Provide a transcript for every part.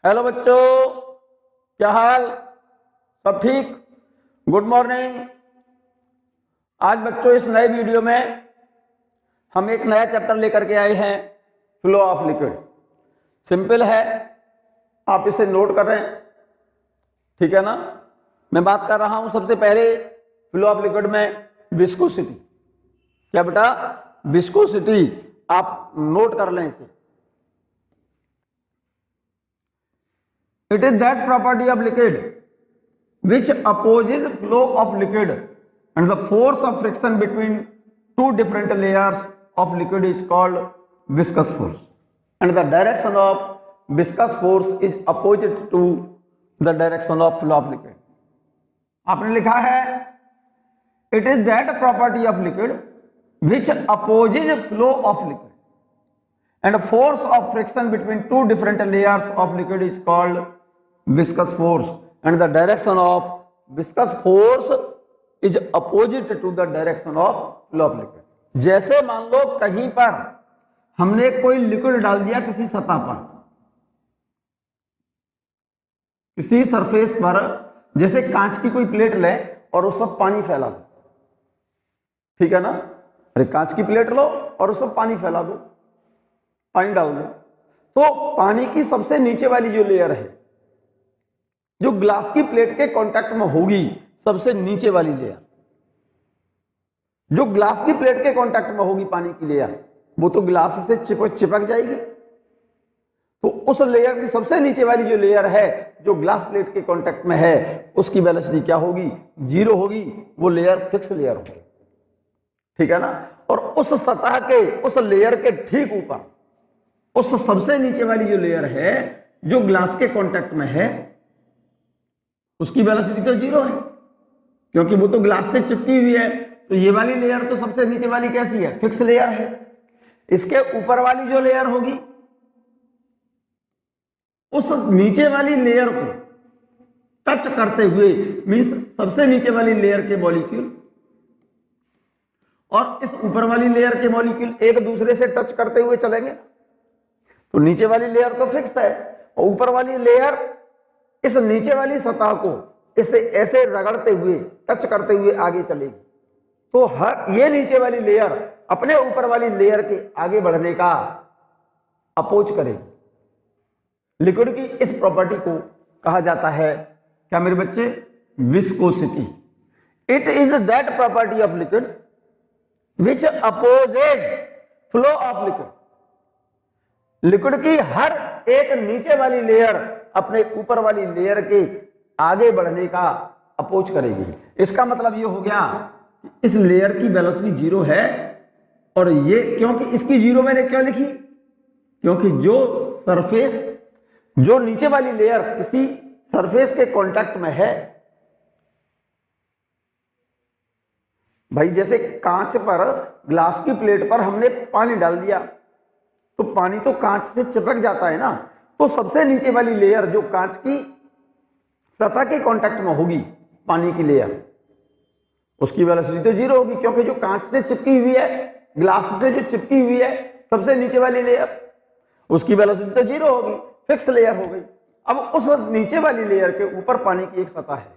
Hello बच्चों, क्या हाल? सब ठीक? Good morning. आज बच्चों इस नए वीडियो में हम एक नया चैप्टर लेकर के आए हैं, फ्लो ऑफ लिक्विड। सिंपल है, आप इसे नोट कर रहे हैं, ठीक है ना। मैं बात कर रहा हूं सबसे पहले फ्लो ऑफ लिक्विड में विस्कोसिटी। क्या बेटा? विस्कोसिटी। आप नोट कर लें इसे। It is that property of liquid which opposes flow of liquid, and the force of friction between two different layers of liquid is called viscous force, and the direction of viscous force is opposite to the direction of flow of liquid. आपने लिखा है it is that property of liquid which opposes flow of liquid, and the force of friction between two different layers of liquid is called viscous force, and the direction of viscous force is opposite to the direction of flow of liquid. जैसे मान लो कहीं पर हमने कोई liquid डाल दिया किसी सतह पर, किसी सरफेस पर, जैसे कांच की कोई प्लेट ले और उस पर पानी फैला दो, ठीक है ना। अरे कांच की प्लेट लो और उस पर पानी फैला दो, पानी डाल दो, तो पानी की सबसे नीचे वाली जो लेयर है, जो ग्लास की प्लेट के कांटेक्ट में होगी, सबसे नीचे वाली लेयर, जो ग्लास की प्लेट के कांटेक्ट में होगी पानी की लेयर, वो तो ग्लास से चिपक जाएगी। तो उस लेयर की सबसे नीचे वाली जो लेयर है, जो ग्लास प्लेट के कांटेक्ट में है, उसकी वेलोसिटी क्या होगी? 0 होगी। वो लेयर फिक्स लेयर होगी, ठीक है ना। और उस सतह के, उस लेयर के ठीक ऊपर, उस सबसे नीचे वाली जो लेयर है, जो ग्लास के कांटेक्ट में है, उसकी वेलोसिटी तो 0 है, क्योंकि वो तो ग्लास से चिपकी हुई है। तो ये वाली लेयर तो सबसे नीचे वाली कैसी है? फिक्स लेयर है। इसके ऊपर वाली जो लेयर होगी, उस नीचे वाली लेयर को टच करते हुए, मींस सबसे नीचे वाली लेयर के मॉलिक्यूल और इस ऊपर वाली लेयर के मॉलिक्यूल एक दूसरे से टच करते हुए चलेंगे। तो नीचे वाली लेयर तो फिक्स है, और ऊपर वाली लेयर इस नीचे वाली सतह को इसे ऐसे रगड़ते हुए, टच करते हुए आगे चलेगी। तो हर ये नीचे वाली लेयर अपने ऊपर वाली लेयर के आगे बढ़ने का अपोज करेगी। लिक्विड की इस प्रॉपर्टी को कहा जाता है, क्या मेरे बच्चे? Viscosity. It is that property of liquid which opposes flow of liquid. Liquid की हर एक नीचे वाली लेयर अपने ऊपर वाली लेयर के आगे बढ़ने का अपोज करेगी। इसका मतलब ये हो गया, इस लेयर की वेलोसिटी 0 है, और ये क्योंकि इसकी 0 मैंने क्यों लिखी? क्योंकि जो सरफेस, जो नीचे वाली लेयर किसी सरफेस के कांटेक्ट में है, भाई जैसे कांच पर, ग्लास की प्लेट पर हमने पानी डाल दिया, तो पानी तो कांच से चिपक जाता है ना। तो सबसे नीचे वाली लेयर जो कांच की सतह के कांटेक्ट में होगी, पानी की लेयर, उसकी वेलोसिटी तो 0 होगी, क्योंकि जो कांच से चिपकी हुई है, ग्लास से जो चिपकी हुई है सबसे नीचे वाली लेयर, उसकी वेलोसिटी तो 0 होगी, फिक्स लेयर हो गई। अब उस नीचे वाली लेयर के ऊपर पानी की एक सतह है,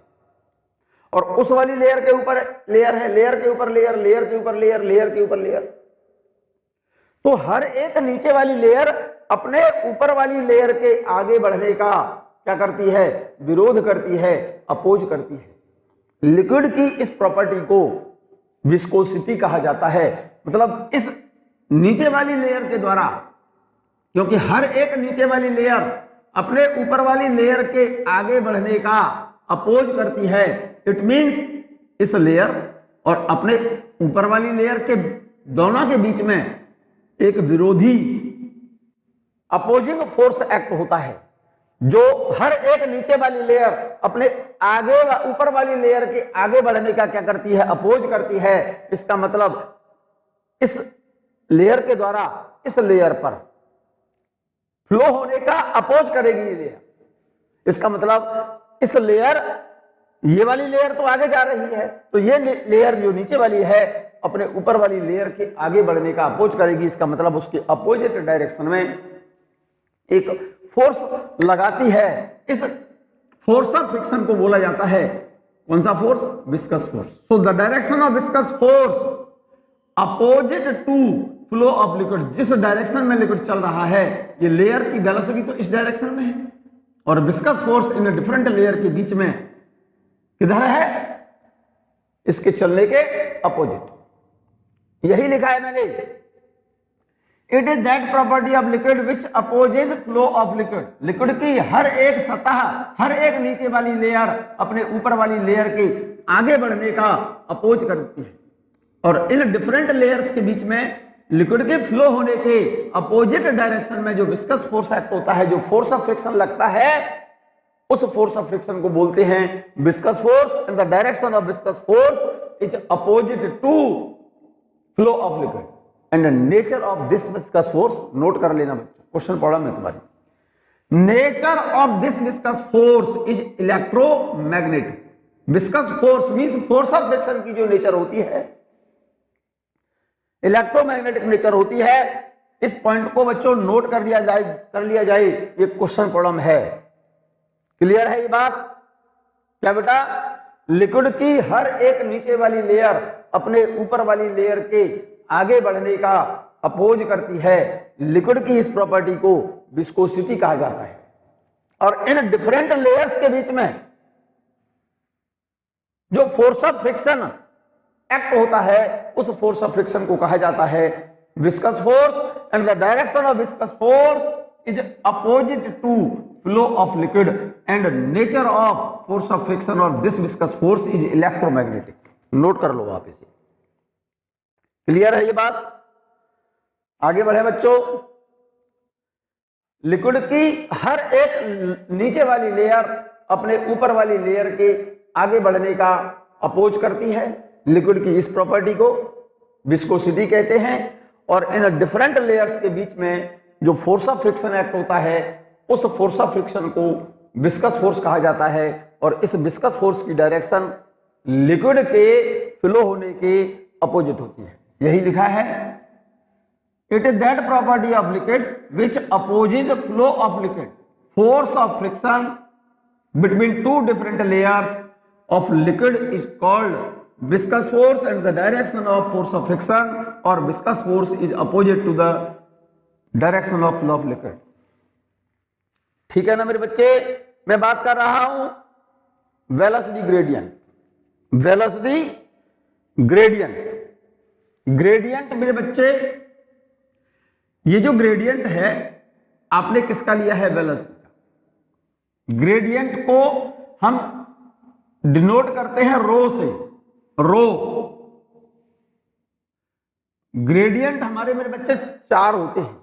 और उस वाली लेयर के ऊपर लेयर है, लेयर के ऊपर लेयर, लेयर के ऊपर लेयर, लेयर के ऊपर लेयर। तो हर एक नीचे वाली लेयर अपने ऊपर वाली लेयर के आगे बढ़ने का क्या करती है? विरोध करती है, अपोज करती है। लिक्विड की इस प्रॉपर्टी को विस्कोसिटी कहा जाता है। मतलब इस नीचे वाली लेयर के द्वारा, क्योंकि हर एक नीचे वाली लेयर अपने ऊपर वाली लेयर के आगे बढ़ने का अपोज करती है। इट मींस इस लेयर और अपने ऊपर वाली लेयर के दोनों के बीच में एक विरोधी, अपोजिंग फोर्स एक्ट होता है, जो हर एक नीचे वाली लेयर अपने आगे, ऊपर वाली लेयर के आगे बढ़ने का क्या करती है? अपोज करती है। इसका मतलब इस लेयर के द्वारा इस लेयर पर फ्लो होने का अपोज करेगी ये लेयर। इसका मतलब इस लेयर, ये वाली लेयर तो आगे जा रही है, तो ये लेयर जो नीचे वाली है अपने ऊपर वाली लेयर के आगे बढ़ने का अपोज करेगी। इसका मतलब उसके अपोजिट डायरेक्शन में एक फोर्स लगाती है, इस फोर्स ऑफ फ्रिक्शन को बोला जाता है कौन सा force? Viscous force. So the direction of viscous force opposite to flow of liquid, जिस डायरेक्शन में लिक्विड चल रहा है, ये लेयर की वेलोसिटी तो इस डायरेक्शन में है और viscous force in different layer के बीच में किधर है? इसके चलने के अपोजिट। यही लिखा है मैंने, it is that property of liquid which opposes flow of liquid. Liquid की हर एक सतह, हर एक नीचे वाली लेयर अपने ऊपर वाली लेयर के आगे बढ़ने का अपोज करती है और इन डिफरेंट लेयर्स के बीच में लिक्विड के फ्लो होने के अपोजिट डायरेक्शन में जो विस्कस फोर्स एक्ट होता है, जो फोर्स ऑफ फ्रिक्शन लगता है, उस फोर्स ऑफ फ्रिक्शन को बोलते हैं viscous force. In the direction of viscous force is opposite to flow of liquid and nature of this viscous force. नोट कर लेना बच्चों, क्वेश्चन पढ़ा मैं तुम्हारी। Nature of this viscous force is electromagnetic. Viscous force means force of friction की जो nature होती है इलेक्ट्रोमैग्नेटिक नेचर होती है। इस पॉइंट को बच्चों नोट कर लिया जाए, ये क्वेश्चन प्रॉब्लम है। क्लियर है ये बात? क्या बेटा? लिक्विड की हर एक नीचे वाली लेयर अपने ऊपर वाली लेयर के आगे बढ़ने का अपोज करती है। लिक्विड की इस प्रॉपर्टी को विस्कोसिटी कहा जाता है और इन डिफरेंट लेयर्स के बीच में जो फोर्स ऑफ फ्रिक्शन एक्ट होता है, उस फोर्स ऑफ फ्रिक्शन को कहा जाता है viscous force. And the direction of viscous force is opposite to flow of liquid and nature of force of friction और this viscous force is electromagnetic. Note कर लो आप इसे। क्लियर है ये बात? आगे बढ़े बच्चों। लिक्विड की हर एक नीचे वाली लेयर अपने ऊपर वाली लेयर के आगे बढ़ने का अपोज करती है। लिक्विड की इस प्रॉपर्टी को विस्कोसिटी कहते हैं और इन डिफरेंट लेयर्स के बीच में जो फोर्स ऑफ फ्रिक्शन एक्ट होता है, उस फोर्स ऑफ फ्रिक्शन को विस्कस फोर्स कहा जाता है और इस विस्कस फोर्स की डायरेक्शन लिक्विड के फ्लो होने के अपोजिट होती है। यही लिखा है, it is that property of liquid which opposes flow of liquid, force of friction between two different layers of liquid is called viscous force and the direction of force of friction or viscous force is opposite to the direction of flow of liquid। ठीक है ना मेरे बच्चे? मैं बात कर रहा हूं velocity gradient. Velocity gradient, gradient मेरे बच्चे, ये जो ग्रेडियंट है आपने किसका लिया है? वेलोसिटी का। ग्रेडियंट को हम डिनोट करते हैं रो से। रो ग्रेडियंट हमारे मेरे बच्चे 4 होते हैं।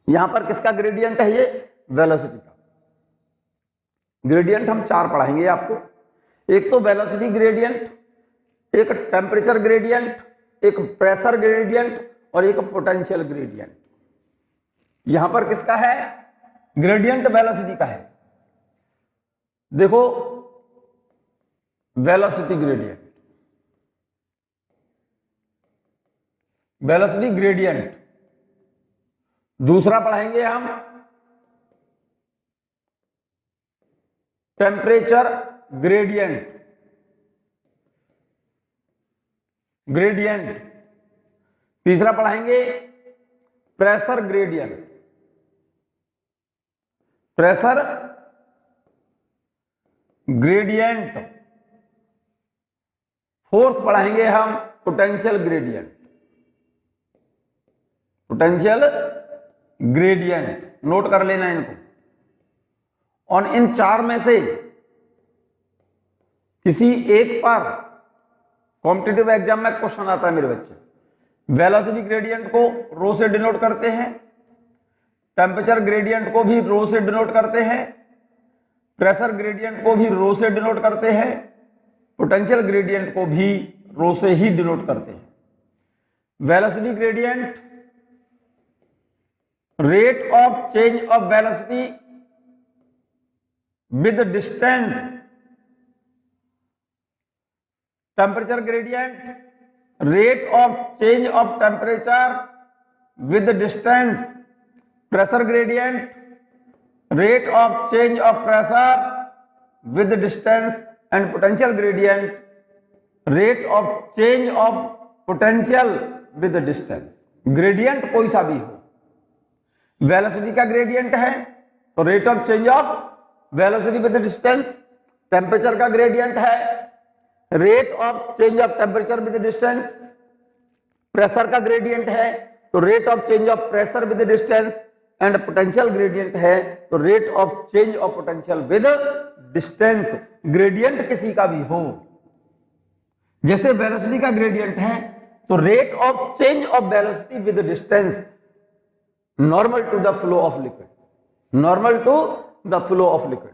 यहां पर किसका ग्रेडियंट है? ये वेलोसिटी का ग्रेडियंट हम 4 पढ़ाएंगे आपको। एक तो वेलोसिटी ग्रेडियंट, एक टेम्परेचर ग्रेडियंट, एक प्रेशर ग्रेडियंट और एक पोटेंशियल ग्रेडियंट। यहां पर किसका है? ग्रेडियंट वेलोसिटी का है। देखो वेलोसिटी ग्रेडियंट, वेलोसिटी ग्रेडियंट। दूसरा पढ़ाएंगे हम टेम्परेचर ग्रेडियंट। ग्रेडियंट। तीसरा पढ़ाएंगे pressure gradient. Pressure gradient. Fourth पढ़ाएंगे हम potential gradient. Potential gradient note कर लेना इनको। और इन 4 में से किसी एक पर कॉम्पिटिटिव एग्जाम में क्वेश्चन आता है मेरे बच्चे। वेलोसिटी ग्रेडियंट को रो से डिनोट करते हैं, टेम्परेचर ग्रेडियंट को भी रो से डिनोट करते हैं, प्रेशर ग्रेडियंट को भी रो से डिनोट करते हैं, पोटेंशियल ग्रेडियंट को भी रो से ही डिनोट करते हैं। Velocity gradient rate of change of velocity with distance। temperature gradient rate of change of temperature with distance। pressure gradient rate of change of pressure with distance and potential gradient, rate of change of potential with distance. Gradient कोई सा भी हो, velocity का gradient है तो rate of change of velocity with distance, temperature का gradient है rate of change of temperature with distance, pressure का ग्रेडियंट है तो rate of change of pressure with distance, and potential gradient है तो rate of change of potential with distance. Gradient किसी का भी हो, जैसे वेलोसिटी का ग्रेडियंट है तो rate of change of velocity with distance normal to the flow of liquid, normal to the flow of liquid.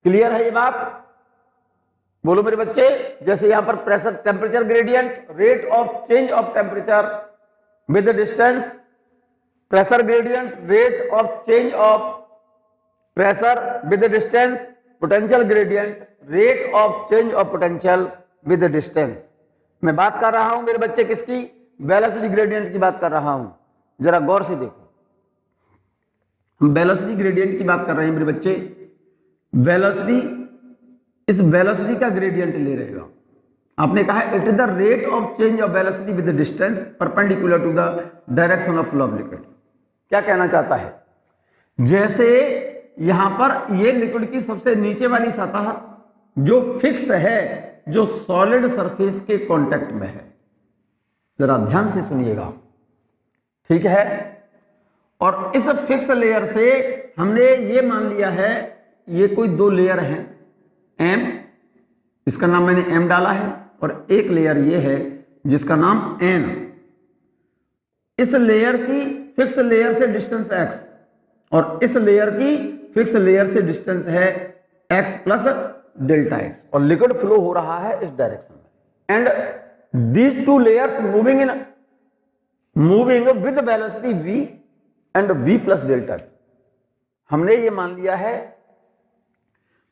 Clear है ये बात? बोलो मेरे बच्चे। जैसे यहां पर pressure temperature gradient, rate of change of temperature with distance, pressure gradient, rate of change of pressure with distance, potential gradient, rate of change of potential with distance. मैं बात कर रहा हूं मेरे बच्चे किसकी? वेलोसिटी ग्रेडियंट की बात कर रहा हूं। जरा गौर से देखो, हम वेलोसिटी ग्रेडियंट की बात कर रहे हैं मेरे बच्चे। वेलोसिटी, इस वेलोसिटी का ग्रेडियंट ले रहेगा। आपने कहा it is the rate of change of velocity with distance perpendicular to the direction of flow of liquid. क्या कहना चाहता है? जैसे यहां पर ये लिक्विड की सबसे नीचे वाली सतह जो फिक्स है, जो सॉलिड सरफेस के कांटेक्ट में है, जरा ध्यान से सुनिएगा, ठीक है? और इस फिक्स लेयर से हमने ये मान लिया है ये कोई दो लेयर हैं, एम, इसका नाम मैंने एम डाला है, और एक लेयर ये है जिसका नाम एन। इस लेयर की फिक्स लेयर से डिस्टेंस एक्स और इस लेयर की फिक्स लेयर से डिस्टेंस है एक्स प्लस डेल्टा एक्स, और लिक्विड फ्लो हो रहा है इस डायरेक्शन में। And these two layers moving with velocity v and v plus delta. हमने ये मान लिया है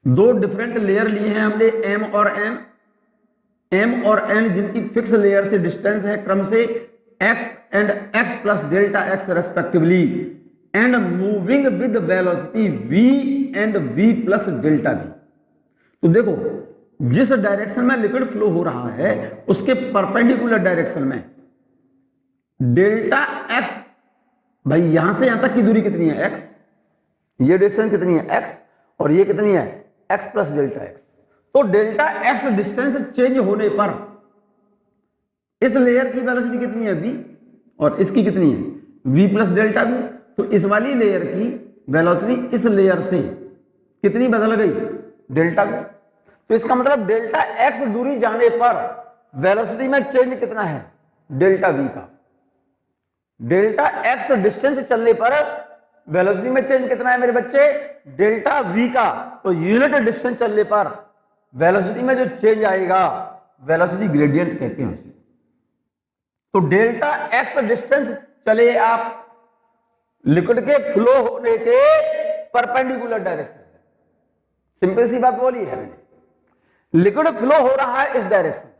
दो डिफरेंट लेयर लिए हैं हमने, m और n, m और n जिनकी फिक्स लेयर से डिस्टेंस है क्रम से x and x plus delta x respectively, and moving with velocity v and v plus delta v। तो देखो, जिस डायरेक्शन में लिक्विड फ्लो हो रहा है उसके परपेंडिकुलर डायरेक्शन में डेल्टा x, भाई यहां से यहां तक की दूरी कितनी है? x, ये डिस्टेंस कितनी है? x, और ये कितनी है? x plus delta x। तो डेल्टा x डिस्टेंस चेंज होने पर इस लेयर की वेलोसिटी कितनी है? v, और इसकी कितनी है? v plus delta v। तो इस वाली लेयर की वेलोसिटी इस लेयर से कितनी बदल गई? Delta v। तो इसका मतलब डेल्टा x दूरी जाने पर वेलोसिटी में चेंज कितना है? डेल्टा v का। डेल्टा x डिस्टेंस चलने पर वेलोसिटी में चेंज कितना है मेरे बच्चे? डेल्टा v का। तो यूनिट डिस्टेंस चलने पर वेलोसिटी में जो चेंज आएगा वेलोसिटी ग्रेडियंट कहते हैं उसे। तो डेल्टा x डिस्टेंस चले आप लिक्विड के फ्लो होने के परपेंडिकुलर डायरेक्शन में। सिंपल सी बात बोली है मैंने, लिक्विड फ्लो हो रहा है इस डायरेक्शन में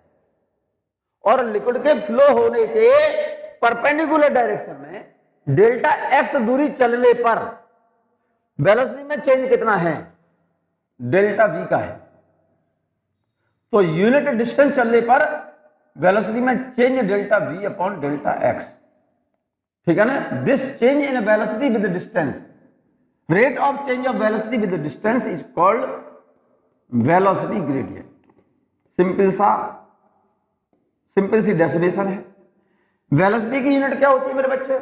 और लिक्विड के फ्लो होने के परपेंडिकुलर डायरेक्शन में डेल्टा x दूरी चलने पर वेलोसिटी में चेंज कितना है? डेल्टा v का है। तो यूनिट डिस्टेंस चलने पर वेलोसिटी में change delta v upon delta x, ठीक है ना? This change in velocity with distance, rate of change of velocity with distance is called velocity gradient. Simple सी डेफिनेशन है। वेलोसिटी की यूनिट क्या होती है मेरे बच्चे?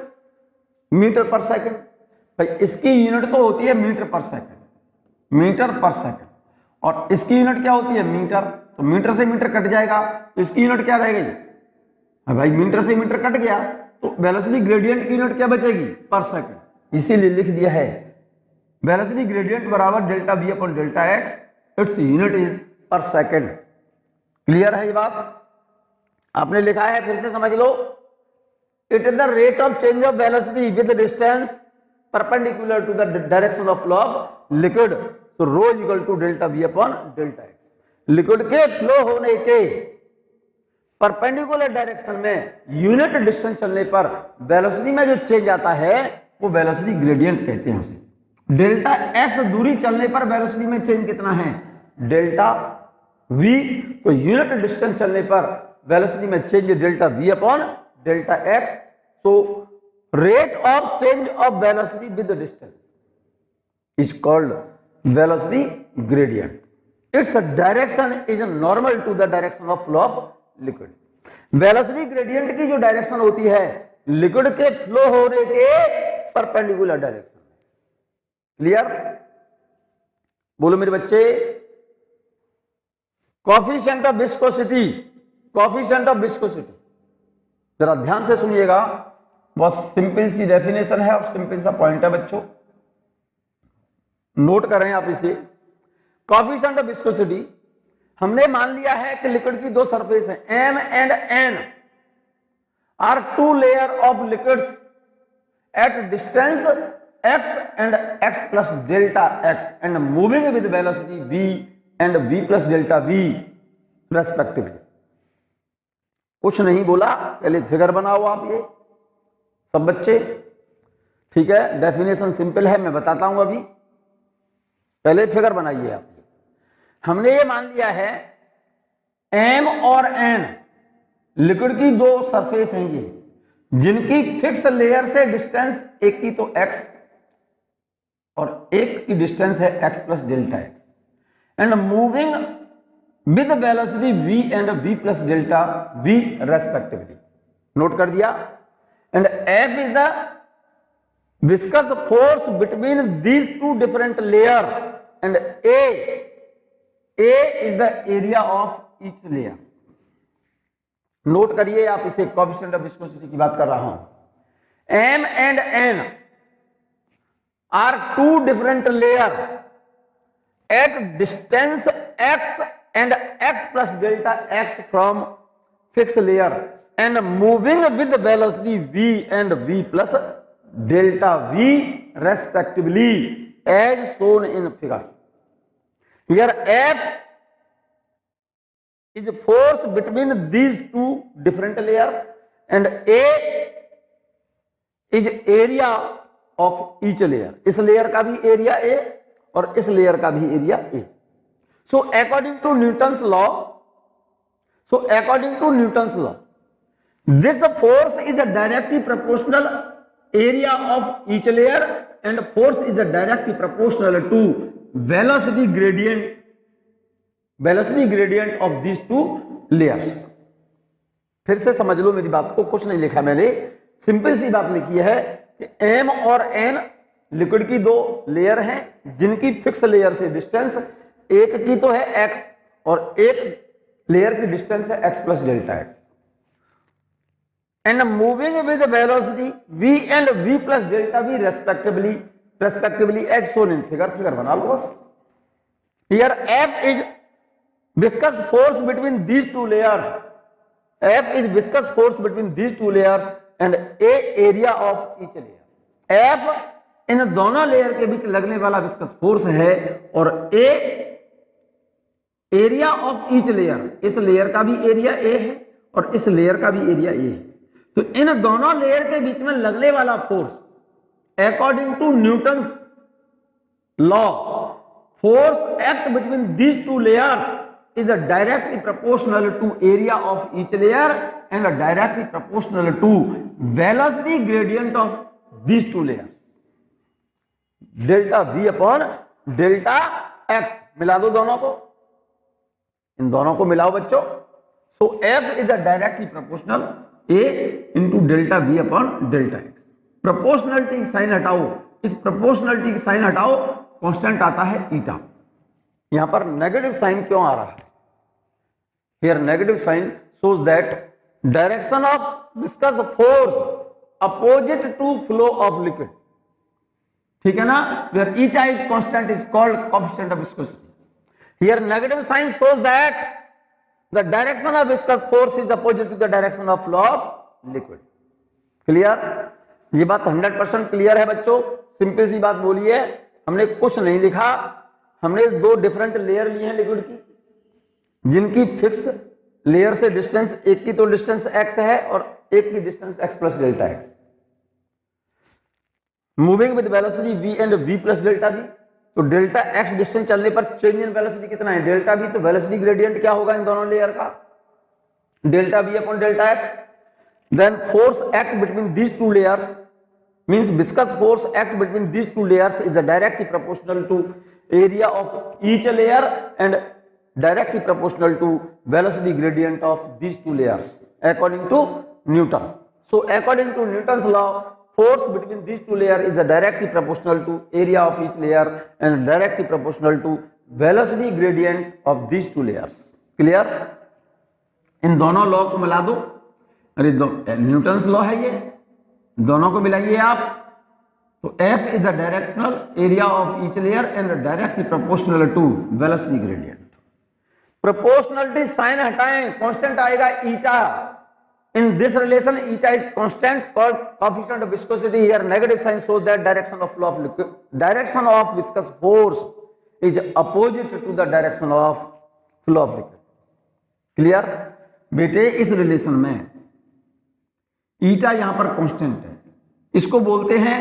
मीटर पर सेकंड। भाई इसकी यूनिट तो होती है मीटर पर सेकंड, मीटर पर सेकंड, और इसकी यूनिट क्या होती है? मीटर। तो मीटर से मीटर कट जाएगा तो इसकी यूनिट क्या रह गई? भाई मीटर से मीटर कट गया तो वेलोसिटी ग्रेडियंट की यूनिट क्या बचेगी? पर सेकंड। इसीलिए लिख दिया है वेलोसिटी ग्रेडियंट बराबर delta v upon delta x, it's unit is per second. Clear है ये बात? आपने लिखा है, फिर से समझ लो। It is the rate of change of velocity with distance perpendicular to the direction of flow of liquid, तो rho equal to delta v upon delta x। Liquid के फ्लो होने के परपेंडिकुलर डायरेक्शन में यूनिट डिस्टेंस चलने पर velocity में जो change आता है वो वेलोसिटी ग्रेडियंट कहते हैं उसे। डेल्टा एक्स दूरी चलने पर वेलोसिटी में चेंज कितना है, डेल्टा वी। तो यूनिट डिस्टेंस चलने पर वेलोसिटी में change delta v upon delta x. तो rate of change of velocity with distance is called velocity gradient. It's direction is normal to the direction of flow of liquid। Velocity gradient की जो direction होती है liquid के flow होने के perpendicular direction. Clear? बोलो मेरे बच्चे। Coefficient of viscosity, coefficient of viscosity जरा ध्यान से सुनिएगा, बहुत सिंपल सी डेफिनेशन है और सिंपल सा पॉइंट है बच्चों, नोट करें आप इसे। कोफिशिएंट ऑफ विस्कोसिटी, हमने मान लिया है कि लिक्विड की दो सरफेस है M and N are two layer of liquids at distance x and x plus delta x and moving with velocity v and v plus delta v respectively. कुछ नहीं बोला, पहले फिगर बनाओ आप ये सब बच्चे, ठीक है। डेफिनेशन सिंपल है, मैं बताता हूं अभी, पहले फिगर बनाइए आप। हमने ये मान लिया है M और N लिक्विड की दो सरफेस हैं ये, जिनकी फिक्स लेयर से डिस्टेंस एक की तो x और एक की डिस्टेंस है x plus delta x and moving with velocity v and v plus delta v respectively. Note कर दिया। And F is the viscous force between these two different layer and A is the area of each layer। Note करिए आप इसे, coefficient of viscosity की बात कर रहा हूं। M and N are two different layer at distance x and x plus delta x from fixed layer and moving with velocity v and v plus delta v respectively as shown in figure। Here F is force between these two different layers and A is area of each layer। इस layer का भी area A और इस layer का भी area A। So according to Newton's law, this force is directly proportional area of each layer and force is directly proportional to velocity gradient of these two layers। फिर से समझ लो मेरी बात को, कुछ नहीं लिखा मैंने, सिंपल सी बात लिखी है कि M और N लिक्विड की दो लेयर हैं जिनकी फिक्स लेयर से डिस्टेंस एक की तो है x और एक लेयर की डिस्टेंस है x plus delta x and moving with velocity v and v plus delta v respectively as shown in figure. Figure बना लो बस। Here F is viscous force between these two layers, F is viscous force between these two layers and A area of each layer। F इन दोनों layer के बीच लगने वाला viscous force है और A area of each layer, इस layer का भी area A है और इस लेयर का भी एरिया A है। तो इन दोनों लेयर के बीच में लगने वाला force according to Newton's law, force act between these two layers is directly proportional to area of each layer and directly proportional to velocity gradient of these two layers। Delta v upon delta x मिला दो दोनों को, इन दोनों को मिलाओ बच्चों। सो F is directly proportional A into delta v upon delta x। Proportionality की sign हटाओ, इस प्रोपोर्शनलिटी की साइन हटाओ, कांस्टेंट आता है ईटा। यहां पर नेगेटिव साइन क्यों आ रहा है? Here negative sign shows that direction of viscous force opposite to flow of liquid। ठीक है ना? Where eta is constant is called coefficient of viscosity। Here negative sign shows that the direction of viscous force is opposite to the direction of flow of liquid। Clear? ये बात 100% clear है बच्चों। Simple सी बात बोली है, हमने कुछ नहीं लिखा, हमने दो डिफरेंट लेयर लिए हैं लिक्विड की जिनकी फिक्स लेयर से डिस्टेंस, एक की तो डिस्टेंस x है और एक की distance x plus delta x। Moving with velocity v and v plus delta v। तो डेल्टा x डिस्टेंस चलने पर चेंज इन वेलोसिटी कितना है, डेल्टा v। तो वेलोसिटी ग्रेडियंट क्या होगा इन दोनों लेयर का, delta v upon delta x। Then force act between these two layers means viscous force act between these two layers is directly proportional to area of each layer and directly proportional to velocity gradient of these two layers according to Newton. So according to Newton's law, force between these two layers is directly proportional to area of each layer and directly proportional to velocity gradient of these two layers. Clear? इन दोनों law को मिला दो, अरे Newton's law है ये, दोनों को मिलाइए आप, तो F is the directional area of each layer and directly proportional to velocity gradient. Proportionality sign हटाएं, कांस्टेंट आएगा eta. In this relation eta is constant called coefficient of viscosity. Here negative sign shows that direction of flow of liquid, direction of viscous force is opposite to the direction of flow of liquid. Clear बेटे? इस relation में ईटा यहां पर constant है, इसको बोलते हैं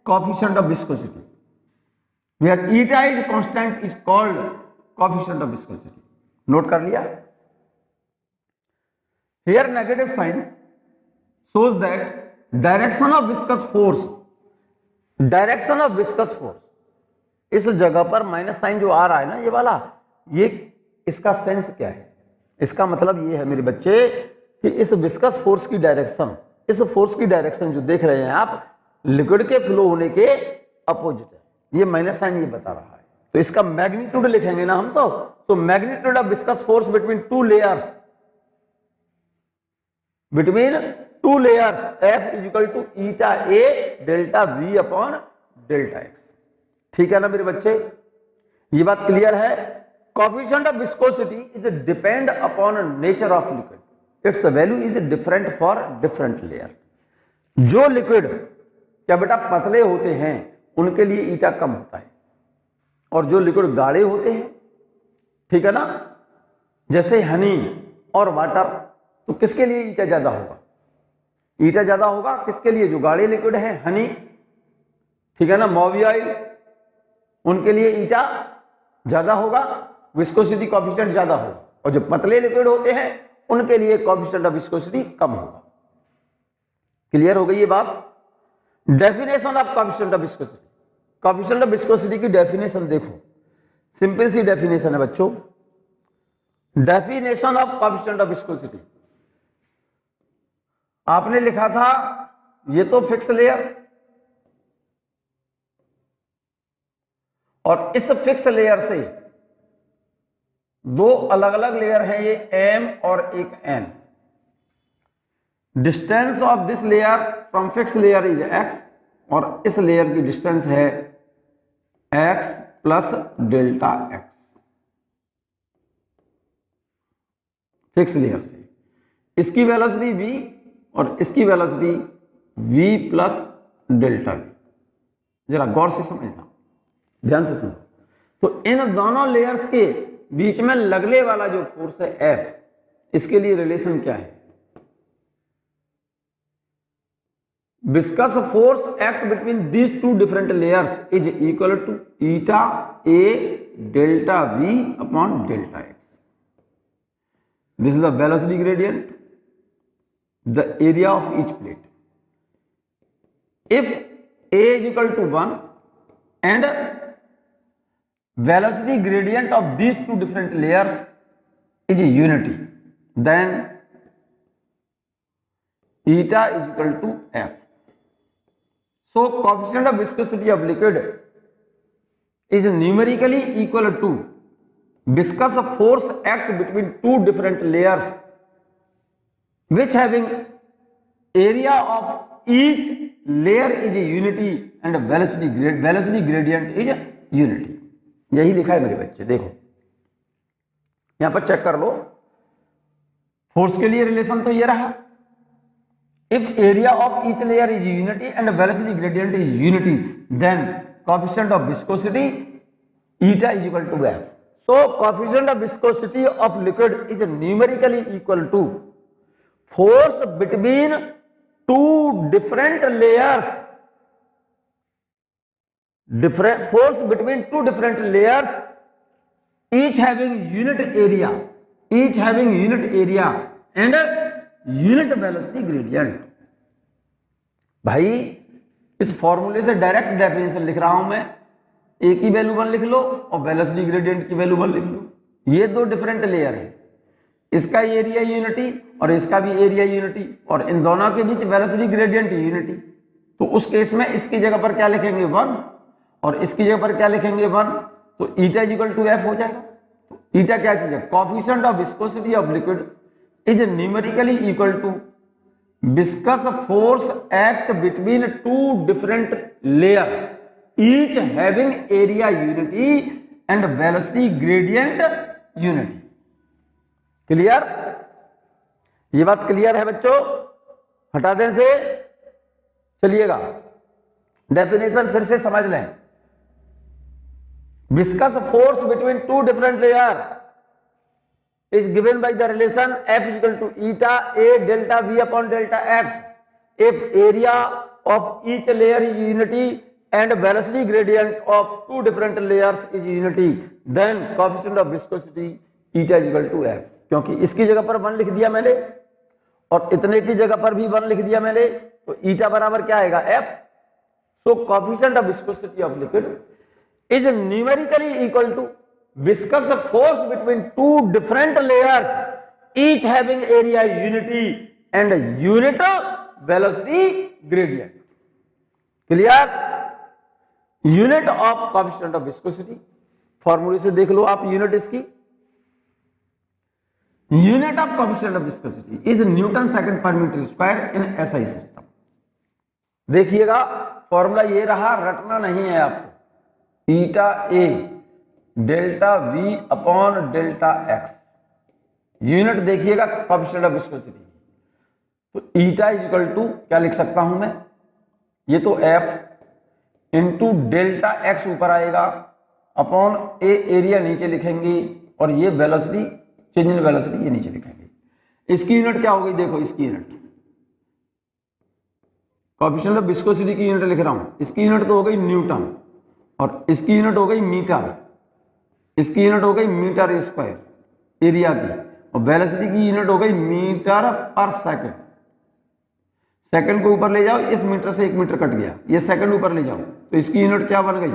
coefficient of viscosity. Where eta is constant is called coefficient of viscosity. Note कर लिया? Here negative sign shows that direction of viscous force, direction of viscous force, इस जगह पर माइनस साइन जो आ रहा है ना ये वाला, ये इसका सेंस क्या है? इसका मतलब ये है मेरे बच्चे कि इस विस्कस फोर्स की डायरेक्शन, इस फोर्स की डायरेक्शन जो देख रहे हैं आप, लिक्विड के फ्लो होने के अपोजिट है। ये माइनस साइन ये बता रहा है। तो इसका मैग्नीट्यूड लिखेंगे ना हम, तो magnitude of viscous force between two layers, between two layers F is equal to eta A delta V upon delta X। ठीक है ना मेरे बच्चे? ये बात क्लियर है? Coefficient of viscosity is depend upon nature of liquid, it's value is different for different layer. जो liquid क्या बेटा पतले होते हैं उनके लिए ईटा कम होता है, और जो लिक्विड गाढ़े होते हैं, ठीक है ना, जैसे हनी और वाटर, तो किसके लिए ईटा ज्यादा होगा? ईटा ज्यादा होगा किसके लिए? जो गाढ़े लिक्विड है, हनी, ठीक है ना, मोवी ऑयल, उनके लिए ईटा ज्यादा होगा, विस्कोसिटी कोएफिशिएंट ज्यादा होगा। और जो पतले लिक्विड होते हैं उनके लिए कोएफिशिएंट ऑफ विस्कोसिटी कम होगा। क्लियर हो गई ये बात? Definition of coefficient of viscosity. Coefficient of viscosity की डेफिनेशन देखो, सिंपल सी डेफिनेशन है बच्चों। Definition of coefficient of viscosity आपने लिखा था, ये तो फिक्स लेयर, और इस फिक्स लेयर से दो अलग अलग लेयर हैं, ये M और एक N। Distance of this layer from fix layer is x, और इस लेयर की डिस्टेंस है x plus delta x। Fix layer से इसकी वेलोसिटी v और इसकी velocity v plus delta v। जरा गौर से समझना, ध्यान से सुनो। तो इन दोनों लेयर्स के बीच में लगने वाला जो फोर्स है F, इसके लिए रिलेशन क्या है? Viscous force act between these two different layers is equal to eta A delta V upon delta X। This is the velocity gradient, the area of each plate. If A is equal to 1 and velocity gradient of these two different layers is unity, then eta is equal to F. So coefficient of viscosity of liquid is numerically equal to viscous force act between two different layers which having area of each layer is unity and velocity gradient is unity। यही लिखा है मेरे बच्चे, देखो यहां पर check कर लो। Force के लिए रिलेशन तो ये रहा, if area of each layer is unity and velocity gradient is unity, then coefficient of viscosity eta is equal to F. So coefficient of viscosity of liquid is numerically equal to force between two different layers different force between two different layers, each having unit area and unit velocity gradient। भाई इस फॉर्मूले से direct definition लिख रहा हूं मैं, ए की value 1 लिख लो और वेलोसिटी ग्रेडियंट की वैल्यू 1 लिख लो। ये दो डिफरेंट लेयर है, इसका एरिया यूनिटी और इसका भी एरिया यूनिटी, और इन दोनों के बीच वेलोसिटी ग्रेडियंट यूनिटी। तो उस केस में इसकी जगह पर क्या लिखेंगे 1 और इसकी जगह पर क्या लिखेंगे 1, तो ईटा इक्वल टू एफ हो जाएगा। तो ईटा क्या चीज है, coefficient of viscosity of liquid is numerically equal to viscous force act between two different layer each having area unity and velocity gradient unity. Clear? ये बात क्लियर है बच्चों? हटा दें से, चलिएगा डेफिनेशन फिर से समझ लें। Viscous force between two different layer is given by the relation F equal to eta A delta V upon delta X. If area of each layer is unity and velocity gradient of two different layers is unity, then coefficient of viscosity eta is equal to F। क्योंकि इसकी जगह पर 1 लिख दिया मैंने और इतने की जगह पर भी 1 लिख दिया मैंने, तो eta बराबर क्या आएगा F। So coefficient of viscosity of liquid is numerically equal to viscous force between two different layers each having area unity and unit velocity gradient। Clear? Unit of coefficient of viscosity फॉर्मूले से देख लो आप, unit इसकी, unit of coefficient of viscosity is newton second per metre square in SI system. देखिएगा formula ये रहा, रटना नहीं है आपको। Eta A delta v upon delta x, unit देखिएगा कोएफिशिएंट ऑफ विस्कोसिटी। तो ईटा इज इक्वल टू क्या लिख सकता हूं मैं, ये तो एफ इंटू डेल्टा एक्स ऊपर आएगा अपॉन ए एरिया नीचे लिखेंगे और ये वेलोसिटी, चेंज इन वेलोसिटी ये नीचे लिखेंगे। इसकी यूनिट क्या हो गई, देखो इसकी यूनिट, कोएफिशिएंट ऑफ विस्कोसिटी की यूनिट लिख रहा हूं, इसकी यूनिट तो हो गई न्यूटन और इसकी यूनिट हो गई मीटर, इसकी यूनिट हो गई मीटर स्क्वायर एरिया की, और वेलोसिटी की यूनिट हो गई मीटर पर सेकंड। सेकंड को ऊपर ले जाओ, इस मीटर से 1 मीटर कट गया, ये सेकंड ऊपर ले जाओ, तो इसकी यूनिट क्या बन गई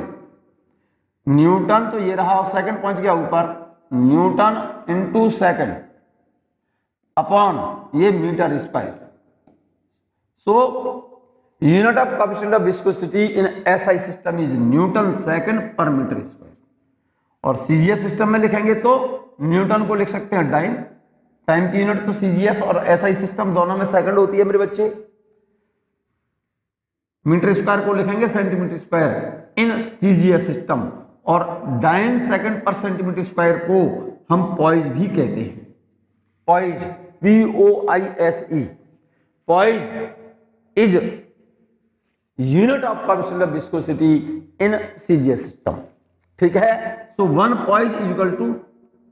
न्यूटन। तो ये रहा और सेकंड पहुंच गया ऊपर, न्यूटन इंटू सेकंड अपॉन ये metre square. So unit of coefficient of viscosity in SI system is newton second per metre square. और सीजीएस सिस्टम में लिखेंगे तो न्यूटन को लिख सकते हैं टाइम, टाइम की यूनिट तो सीजीएस और एसआई सिस्टम दोनों में सेकंड होती है मेरे बच्चे। मीटर स्क्वायर को लिखेंगे centimetre square in CGS system, और dyne second per centimetre square को हम पॉइज भी कहते हैं। Poise POISE, poise is unit of coefficient of viscosity in CGS system. ठीक है, तो 1 poise is equal to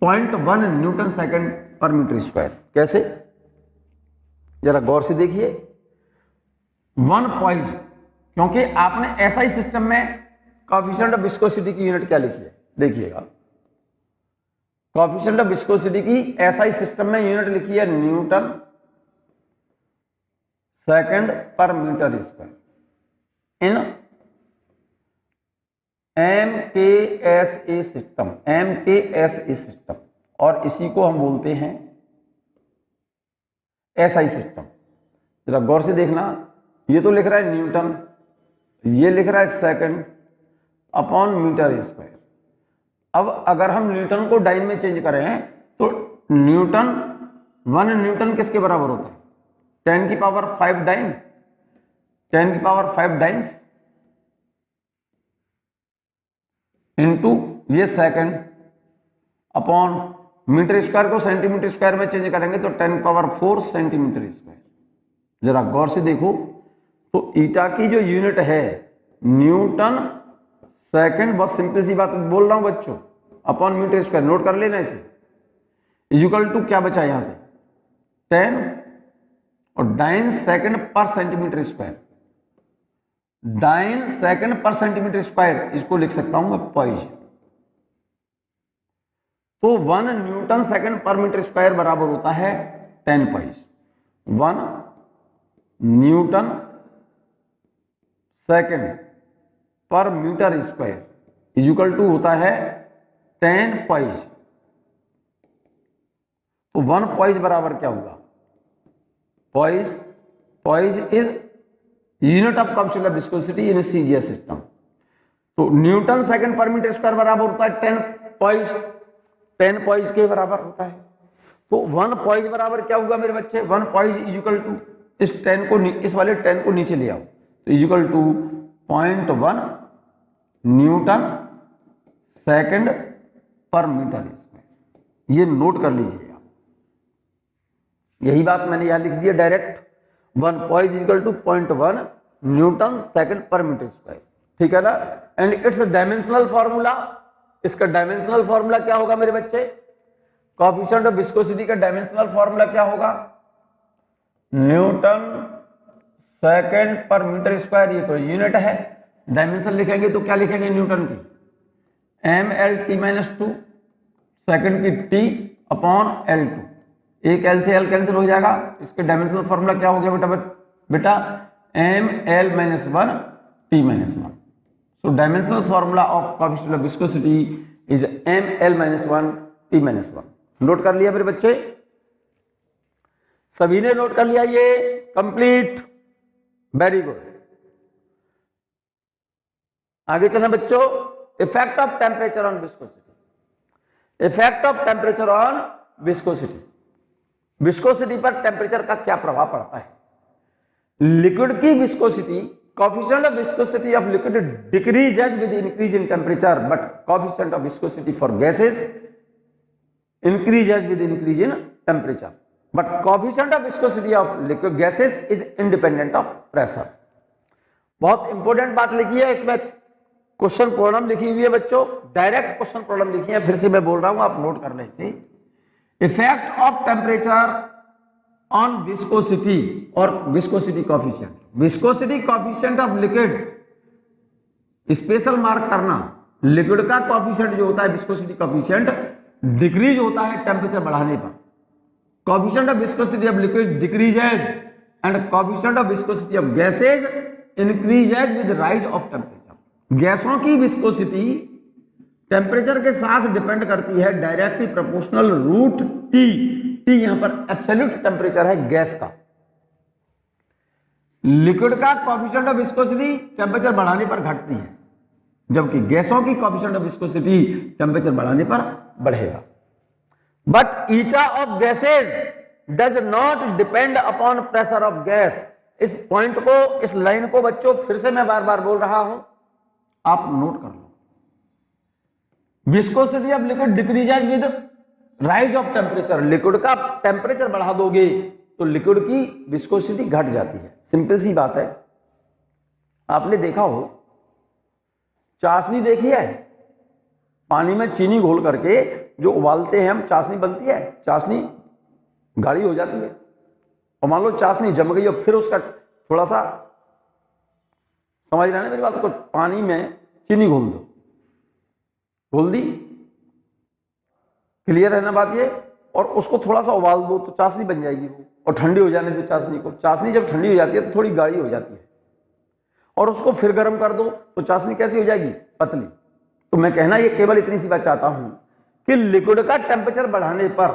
0.1 newton second per metre square. कैसे, जरा गौर से देखिए, 1 पॉइज, क्योंकि आपने एसआई सिस्टम में कोएफिशिएंट ऑफ विस्कोसिटी की यूनिट क्या लिखी है, देखिएगा कोएफिशिएंट ऑफ विस्कोसिटी की एसआई सिस्टम में यूनिट लिखी है Newton second per metre square इन MKSA सिस्टम, MKSA सिस्टम, और इसी को हम बोलते हैं एसआई सिस्टम। जरा गौर से देखना, ये तो लिख रहा है न्यूटन, ये लिख रहा है सेकंड अपॉन मीटर स्क्वायर। अब अगर हम न्यूटन को डाइन में चेंज करें तो न्यूटन 1 न्यूटन किसके बराबर होता है, 10 की पावर 5 डाइन, 10 की पावर 5 डाइन्स इंटू ये सेकंड अपॉन मीटर स्क्वायर को सेंटीमीटर स्क्वायर में चेंज करेंगे तो 10 पावर 4 सेंटीमीटर स्क्वायर। जरा गौर से देखो, तो ईटा की जो यूनिट है न्यूटन सेकंड, बहुत सिंपल सी बात बोल रहा हूं बच्चों, अपॉन मीटर स्क्वायर, नोट कर लेना इसे, इक्वल टू क्या बचा यहां से 10 और dyne second per centimetre square, dine second per centimetre square, इसको लिख सकता हूं मैं पॉइज। तो 1 Newton second per metre square बराबर होता है 10 poise. 1 Newton second per metre square equal to होता है 10 पॉइज। तो 1 पॉइज बराबर क्या होगा? Poise is unit of computable viscosity in CGS system. तो newton second per metre square बराबर होता है 10 पॉइज। 10 पॉइज के बराबर होता है। तो 1 पॉइज बराबर क्या होगा मेरे बच्चे? 1 पॉइज इक्वल टू इस 10 को, इस वाले 10 को नीचे ले आओ, तो equal to 0.1 newton second per metre square. ये नोट कर लीजिए आप, यही बात मैंने यहां लिख दिया direct. 1 poise equal to 0.1 newton second per metre square, ठीक है ना। एंड इट्स डायमेंशनल फॉर्मूला, इसका डायमेंशनल फॉर्मूला क्या होगा मेरे बच्चे? कोएफिशिएंट ऑफ विस्कोसिटी का डायमेंशनल फॉर्मूला क्या होगा? Newton second per metre square, ये तो यूनिट है। डायमेंशन लिखेंगे तो क्या लिखेंगे न्यूटन की? mL/t-2 सेकंड की t अपॉन L2। एक L से L कैंसिल हो जाएगा। इसके डायमेंशनल फॉर्मूला क्या हो गया बेटा mL-1 t-1। So dimensional formula of coefficient of viscosity is mL-1 t-1। Note कर लिया मेरे बच्चे? सभी ने नोट कर लिया ये? Complete, very good. आगे चलें बच्चों। Effect of temperature on viscosity. Effect of temperature on viscosity. Viscosity पर टेम्परेचर का क्या प्रभाव पड़ता है? लिक्विड की viscosity, coefficient of viscosity of liquid decreases with increase in temperature, but coefficient of viscosity for gases increases with increase in temperature. But coefficient of viscosity of liquid gases is independent of pressure. बहुत important बात लिखी है इसमें, question problem लिखी हुई है बच्चों, direct question problem लिखी है। फिर से मैं बोल रहा हूं, आप नोट कर लें। Effect of temperature on viscosity और viscosity coefficient. Viscosity coefficient of liquid, special mark करना, लिक्विड का कोएफिशिएंट जो होता है विस्कोसिटी कोएफिशिएंट डिक्रीज होता है टेम्परेचर बढ़ाने पर। Coefficient of viscosity of liquid decreases and coefficient of viscosity of gases increases with rise of temperature. गैसों की विस्कोसिटी टेम्परेचर के साथ डिपेंड करती है, directly proportional root T. T यहां पर एब्सोल्यूट टेम्परेचर है गैस का। लिक्विड का कोएफिशिएंट ऑफ विस्कोसिटी टेम्परेचर बढ़ाने पर घटती है, जबकि गैसों की कोएफिशिएंट ऑफ विस्कोसिटी टेम्परेचर बढ़ाने पर बढ़ेगा। But eta of gases does not depend upon pressure of gas. इस पॉइंट को, इस लाइन को बच्चों फिर से मैं बार बार बोल रहा हूं, आप नोट कर लो। Viscosity of liquid decreases with rise of temperature. Liquid का टेम्परेचर बढ़ा दोगे तो लिक्विड की विस्कोसिटी घट जाती है। सिंपल सी बात है। आपने देखा हो, चाशनी देखी है, पानी में चीनी घोल करके जो उबालते हैं हम, चाशनी बनती है, चाशनी गाढ़ी हो जाती है। और मान लो चाशनी जम गई और फिर उसका थोड़ा सा, समझ रहे हैं मेरी बात को, पानी में चीनी घोल दो, घोल दी, क्लियर है ना बात ये, और उसको थोड़ा सा उबाल दो तो चाशनी बन जाएगी वो, और ठंडी हो जाने दो चाशनी को। चाशनी जब ठंडी हो जाती है तो थोड़ी गाढ़ी हो जाती है, और उसको फिर गर्म कर दो तो चाशनी कैसी हो जाएगी? पतली। तो मैं कहना ये केवल इतनी सी बात चाहता हूं कि लिक्विड का टेम्परेचर बढ़ाने पर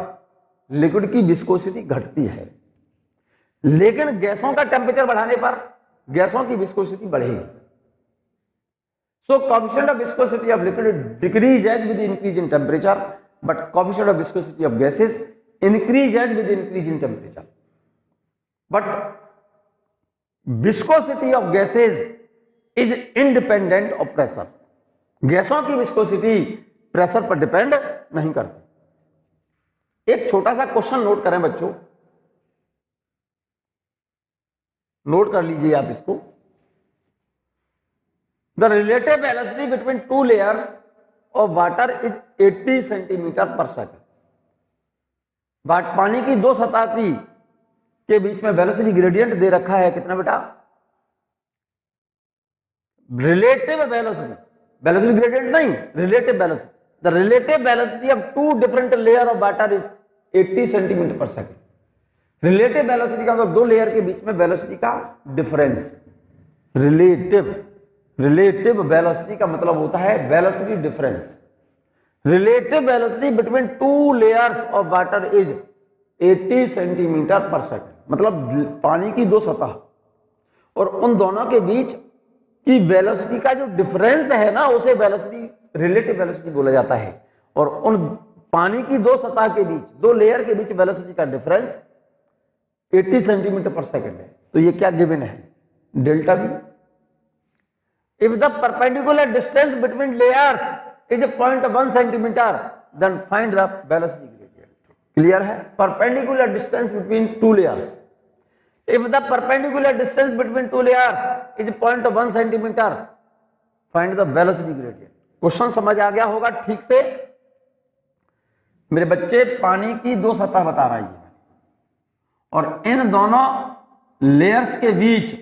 लिक्विड की विस्कोसिटी घटती है, लेकिन गैसों का टेम्परेचर बढ़ाने पर गैसों की विस्कोसिटी बढ़ेगी। So coefficient of viscosity of liquid decreases with increase in temperature, but coefficient of viscosity of gases increases with increase in temperature. But viscosity of gases is independent of pressure. गैसों की viscosity pressure पर depend नहीं करती। एक छोटा सा question note करें बच्चों, नोट कर लीजिए आप इसको। The relative velocity between two layers of water is 80 centimetre पर सेकंड। पानी की दो सतह के बीच में वेलोसिटी ग्रेडियंट दे रखा है, कितना बेटा? रिलेटिव वेलोसिटी, वेलोसिटी ग्रेडियंट नहीं, relative velocity, the relative velocity of two different layer of water is 80 centimetre per second. Relative velocity का मतलब दो लेयर के बीच में वेलोसिटी का डिफरेंस। रिलेटिव वेलोसिटी का मतलब होता है velocity difference. Relative velocity between two layers of water is 80 centimetre per second. मतलब पानी की दो सतह और उन दोनों के बीच की वेलोसिटी का जो डिफरेंस है ना, उसे वेलोसिटी, रिलेटिव वेलोसिटी बोला जाता है। और उन पानी की दो सतह के बीच, दो लेयर के बीच वेलोसिटी का डिफरेंस 80 सेंटीमीटर पर सेकेंड है। तो ये क्या गिवन है? Delta v. If the perpendicular distance between layers is 0.1 centimetre then find the velocity gradient. Clear है? Perpendicular distance between two layers, if the perpendicular distance between two layers is 0.1 centimeter, find the velocity gradient। Question समझ आ गया होगा ठीक से? मेरे बच्चे, पानी की दो सतह बता रहा है और इन दोनों लेयर्स के बीच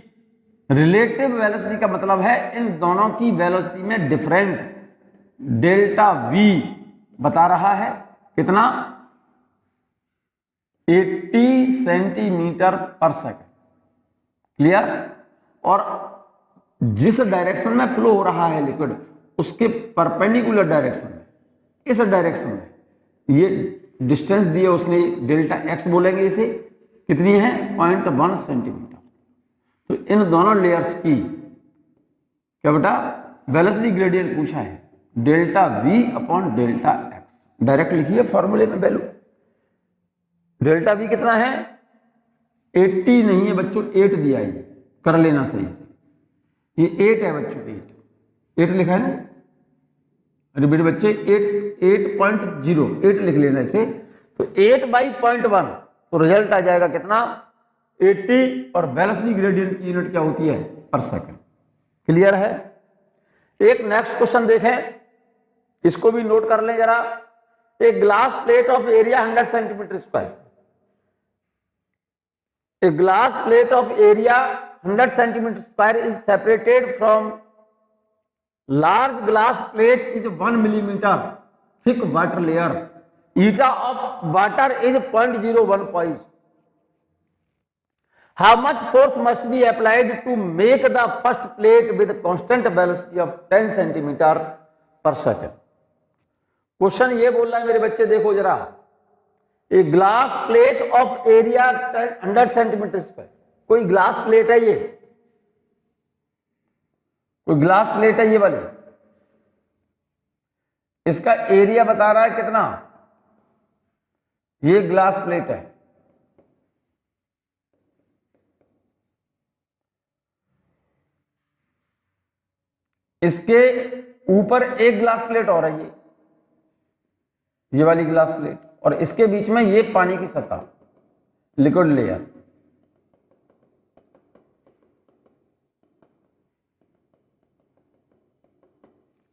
रिलेटिव वेलोसिटी का मतलब है इन दोनों की वेलोसिटी में डिफरेंस डेल्टा वी बता रहा है। कितना? 80 सेंटीमीटर पर सेकेंड। क्लियर? और जिस डायरेक्शन में फ्लो हो रहा है लिक्विड, उसके परपेंडिकुलर डायरेक्शन में, इस डायरेक्शन में ये डिस्टेंस दिए उसने, डेल्टा एक्स बोलेंगे इसे, कितनी है? 0.1 सेंटीमीटर। तो इन दोनों लेयर्स की क्या बेटा वेलोसिटी ग्रेडियंट पूछा है, delta v upon delta x. Direct लिखिए फॉर्मूले में वैल्यू। डेल्टा वी कितना है? 80 नहीं है बच्चों, 8 दिया है, कर लेना सही से। ये 8 है बच्चों, 8 लिखा है ना? अरे बेटे बच्चे 8.0 लिख लेना इसे। तो 8/0.1 तो रिजल्ट आ जाएगा कितना? 80। और वेलोसिटी ग्रेडियंट की यूनिट क्या होती है? पर सेकंड। क्लियर है? एक नेक्स्ट क्वेश्चन देखें, इसको भी नोट कर लें जरा। एक glass plate of area 100 centimetre square, a glass plate of area 100 centimeter square is separated from large glass plate is 1 millimeter thick water layer. Eta of water is 0.01 poise. How much force must be applied to make the first plate with constant velocity of 10 centimeter per second? Question ये बोल रहा है मेरे बच्चे, देखो जरा, a glass plate of area 100 centimetre square. कोई glass plate है, ये कोई ग्लास प्लेट है ये वाली, इसका एरिया बता रहा है कितना? ये ग्लास प्लेट है, इसके ऊपर एक ग्लास प्लेट और है, ये वाली ग्लास प्लेट, और इसके बीच में ये पानी की सतह, लिक्विड लेयर।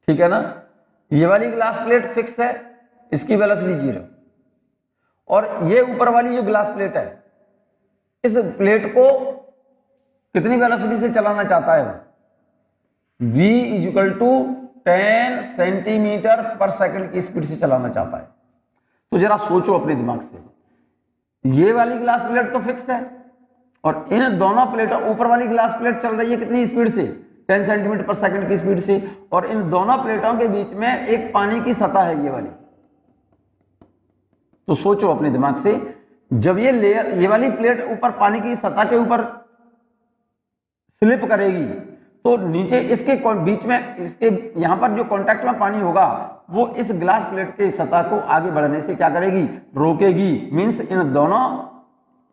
ठीक है ना? ये वाली ग्लास प्लेट फिक्स है, इसकी वेलोसिटी 0, और ये ऊपर वाली जो ग्लास प्लेट है, इस प्लेट को कितनी वेलोसिटी से चलाना चाहता है वो? v = 10 सेंटीमीटर पर सेकंड की स्पीड से चलाना चाहता है। तो जरा सोचो अपने दिमाग से, ये वाली ग्लास प्लेट तो फिक्स है और इन दोनों प्लेटों, ऊपर वाली ग्लास प्लेट चल रही है कितनी स्पीड से? 10 सेंटीमीटर पर सेकंड की स्पीड से, और इन दोनों प्लेटों के बीच में एक पानी की सतह है, ये वाली। तो सोचो अपने दिमाग से, जब ये लेयर, ये वाली प्लेट ऊपर पानी की सतह के ऊपर स्लिप करेगी, तो नीचे इसके बीच में, इसके यहां पर जो कांटेक्ट में पानी होगा, वो इस ग्लास प्लेट के सतह को आगे बढ़ने से क्या करेगी? रोकेगी। मींस इन दोनों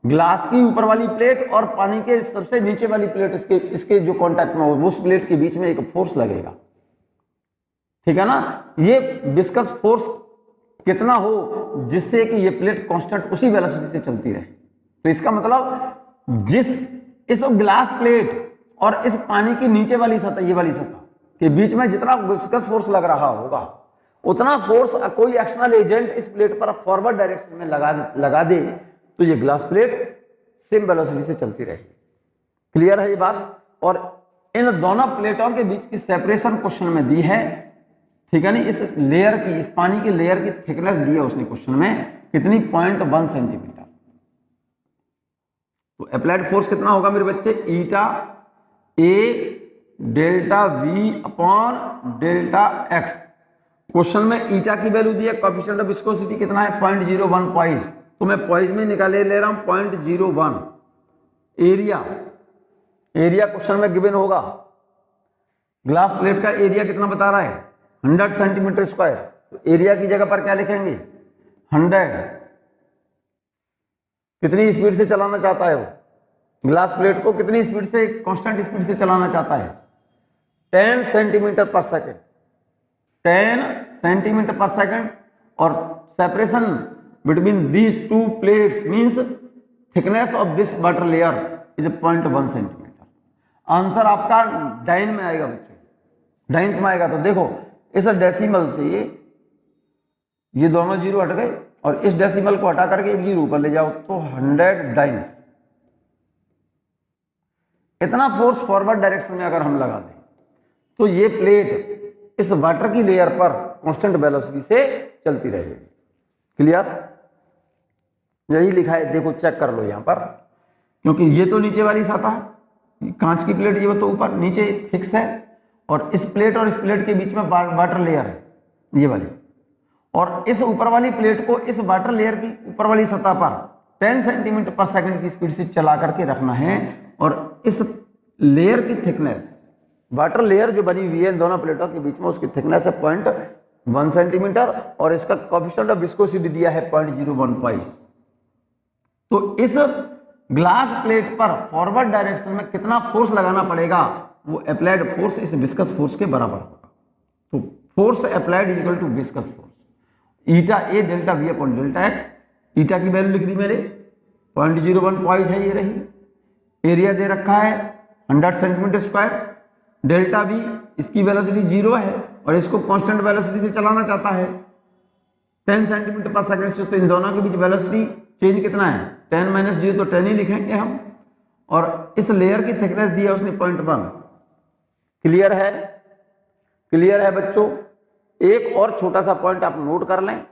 ग्लास की ऊपर वाली प्लेट और पानी के सबसे नीचे वाली प्लेट, इसके जो कांटेक्ट में हो, उस प्लेट के बीच में एक फोर्स लगेगा। ठीक है ना? ये विस्कस फोर्स कितना हो जिससे कि ये प्लेट कांस्टेंट उसी वेलोसिटी से चलती रहे। तो इसका मतलब इस ग्लास प्लेट और इस पानी की नीचे वाली सतह, ये वाली सतह के बीच में जितना विस्कस फोर्स लग रहा होगा, उतना फोर्स कोई एक्सटर्नल एजेंट इस प्लेट पर फॉरवर्ड डायरेक्शन में लगा दे, तो ये ग्लास प्लेट सेम वेलोसिटी से चलती रहेगी। क्लियर है ये बात? और इन दोनों प्लेटों के बीच की सेपरेशन क्वेश्चन में दी है, ठीक है नहीं, इस लेयर की, इस पानी की लेयर की थिकनेस दी है उसने क्वेश्चन में, कितनी 0.1 सेंटीमीटर। तो अप्लाइड फोर्स कितना होगा मेरे बच्चे, eta A delta v upon delta x. Question में ईटा की वैल्यू दी है, कोएफिशिएंट ऑफ विस्कोसिटी कितना है 0.01 पॉइज, तो मैं पॉइज में निकाले ले रहा हूं 0.01। एरिया, एरिया क्वेश्चन में गिवन होगा, ग्लास प्लेट का एरिया कितना बता रहा है 100 सेंटीमीटर स्क्वायर, तो एरिया की जगह पर क्या लिखेंगे 100। कितनी स्पीड से चलाना चाहता है वो, ग्लास प्लेट को कितनी स्पीड से, कांस्टेंट स्पीड से चलाना चाहता है 10 centimetre per second, 10 centimetre per second. और separation between these to plates means thickness of this water layer is 0.1 centimetre. Answer आपका डाइन में आएगा बच्चों, डाइंस में आएगा। तो देखो इस डेसिमल से ये दोनों जीरो हट गए और इस डेसिमल को हटा करके एक जीरो ऊपर ले जाओ तो 100 डाइंस। इतना फोर्स फॉरवर्ड डायरेक्शन में अगर हम लगा दें तो ये प्लेट इस वाटर की लेयर पर कांस्टेंट वेलोसिटी से चलती रहेगी। क्लियर, यही लिखा है, देखो चेक कर लो यहां पर, क्योंकि ये तो नीचे वाली सतह कांच की प्लेट, ये तो ऊपर नीचे फिक्स है, और इस प्लेट और इस प्लेट के बीच में वाटर लेयर है ये वाली, और इस ऊपर वाली प्लेट को इस वाटर लेयर की ऊपर वाली सतह पर 10 सेंटीमीटर पर सेकंड की स्पीड से चला करके रखना है। और इस लेयर की थिकनेस, वाटर लेयर जो बनी हुई है इन दोनों प्लेटों के बीच में, उसकी थिकनेस है 0.1 सेंटीमीटर और इसका कोएफिशिएंट ऑफ विस्कोसिटी दिया है 0.01 पॉइज। तो इस ग्लास प्लेट पर फॉरवर्ड डायरेक्शन में कितना फोर्स लगाना पड़ेगा, वो अप्लाइड फोर्स इस विस्कस फोर्स के बराबर होगा। तो force applied equal to viscous force, eta A delta v upon delta x. Eta की वैल्यू लिख दी मेरे 0.01 पॉइज है ये रही, एरिया दे रखा है 100 सेंटीमीटर स्क्वायर, डेल्टा वी इसकी वेलोसिटी 0 है और इसको कांस्टेंट वेलोसिटी से चलाना चाहता है 10 सेंटीमीटर पर सेकंड से, तो इन दोनों के बीच वेलोसिटी चेंज कितना है 10 माइनस 0, तो 10 ही लिखेंगे हम। और इस लेयर की थिकनेस दी है उसने 0.1। क्लियर है, क्लियर है बच्चों। एक और छोटा सा पॉइंट आप नोट कर लें,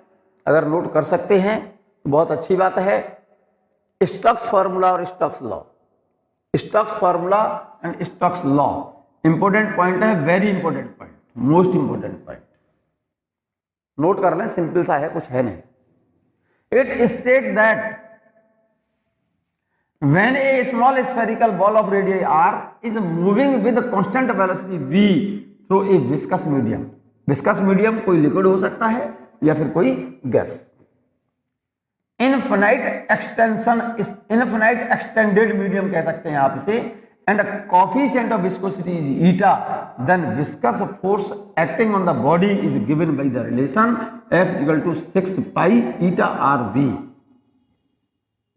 अगर नोट कर सकते हैं तो बहुत अच्छी बात है। स्टोक्स फार्मूला और Stokes law, Stokes formula and Stokes law important point है, very important point, most important point. Note कर लें, सिंपल सा है, कुछ है नहीं। It state that when a small spherical ball of radii r is moving with constant velocity v through a viscous medium, viscous medium कोई liquid हो सकता है या फिर कोई गैस, इनफिनाइट एक्सटेंशन, इस इनफिनाइट एक्सटेंडेड मीडियम कह सकते हैं आप इसे, and coefficient of viscosity is eta, then viscous force acting on the body is given by the relation F equal to 6 pi eta R v.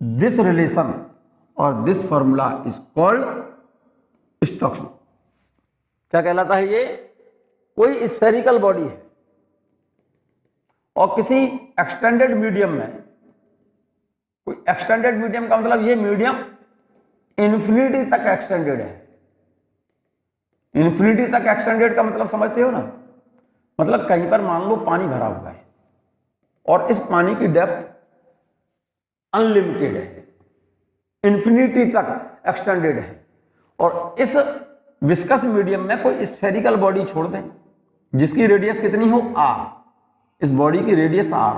This relation और this formula is called Stokes. क्या कहलाता है ये, कोई spherical body है और किसी extended medium में, कोई एक्सटेंडेड मीडियम का मतलब ये मीडियम इन्फिनिटी तक एक्सटेंडेड है। इन्फिनिटी तक एक्सटेंडेड का मतलब समझते हो ना, मतलब कहीं पर मान लो पानी भरा हुआ है और इस पानी की डेप्थ अनलिमिटेड है, इन्फिनिटी तक एक्सटेंडेड है, और इस विस्कस मीडियम में कोई स्फेरिकल बॉडी छोड़ दें जिसकी रेडियस कितनी हो r, इस बॉडी की रेडियस r,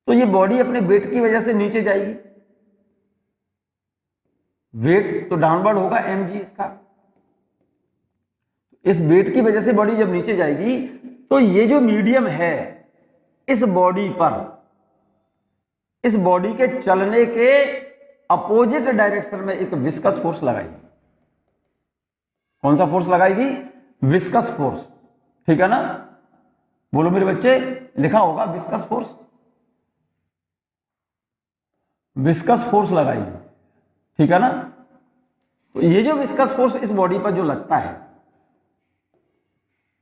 तो ये बॉडी अपने वेट की वजह से नीचे जाएगी। वेट तो डाउनवर्ड होगा mg इसका, इस वेट की वजह से बॉडी जब नीचे जाएगी तो ये जो मीडियम है इस बॉडी पर, इस बॉडी के चलने के अपोजिट डायरेक्शन में एक विस्कस फोर्स लगाएगी। कौन सा फोर्स लगाएगी, विस्कस फोर्स, ठीक है ना, बोलो मेरे बच्चे, लिखा होगा विस्कस फोर्स, विस्कस फोर्स लगाएगी, ठीक है ना। तो ये जो विस्कस फोर्स इस बॉडी पर जो लगता है,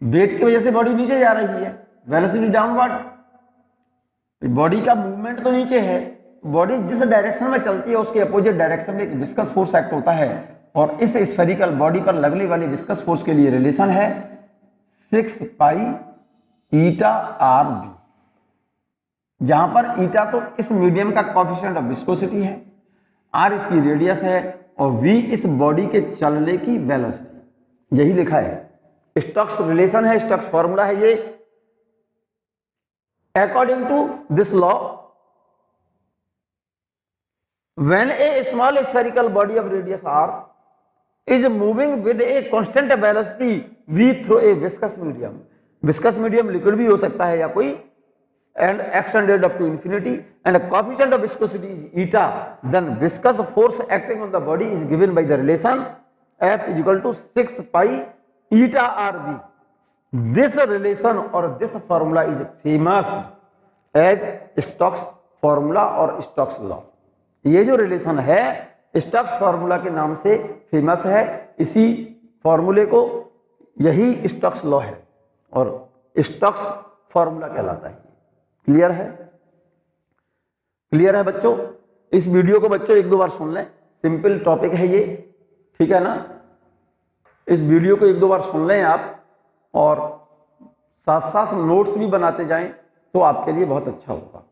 वेट की वजह से बॉडी नीचे जा रही है, वेलोसिटी डाउनवर्ड, बॉडी का मूवमेंट तो नीचे है, बॉडी जिस डायरेक्शन में चलती है उसके अपोजिट डायरेक्शन में एक विस्कस फोर्स एक्ट होता है और इस स्फेरिकल बॉडी पर लगने वाली विस्कस फोर्स के लिए रिलेशन है 6 पाई ईटा आर बी, जहां पर ईटा तो इस मीडियम का कोएफिशिएंट ऑफ विस्कोसिटी है, आर इसकी रेडियस है और वी इस बॉडी के चलने की वेलोसिटी, यही लिखा है। स्टोक्स रिलेशन है, स्टोक्स फॉर्मूला है ये। According to this law, when a small spherical body of radius r is moving with a constant velocity v through a viscous medium, viscous medium liquid भी हो सकता है या कोई, and extended up to infinity, and a coefficient of viscosity is eta, then viscous force acting on the body is given by the relation F is equal to 6 pi eta rv. This relation or this formula is famous as Stokes formula or Stokes law. ये जो relation है Stokes formula के नाम से famous है, इसी फॉर्मूले को यही स्टोक्स लॉ है और स्टोक्स फॉर्मूला कहलाता है। क्लियर है? क्लियर है बच्चों? इस वीडियो को बच्चों एक दो बार सुन लें, सिंपल टॉपिक है ये, ठीक है ना। इस वीडियो को एक दो बार सुन लें आप और साथ साथ नोट्स भी बनाते जाएं तो आपके लिए बहुत अच्छा होगा।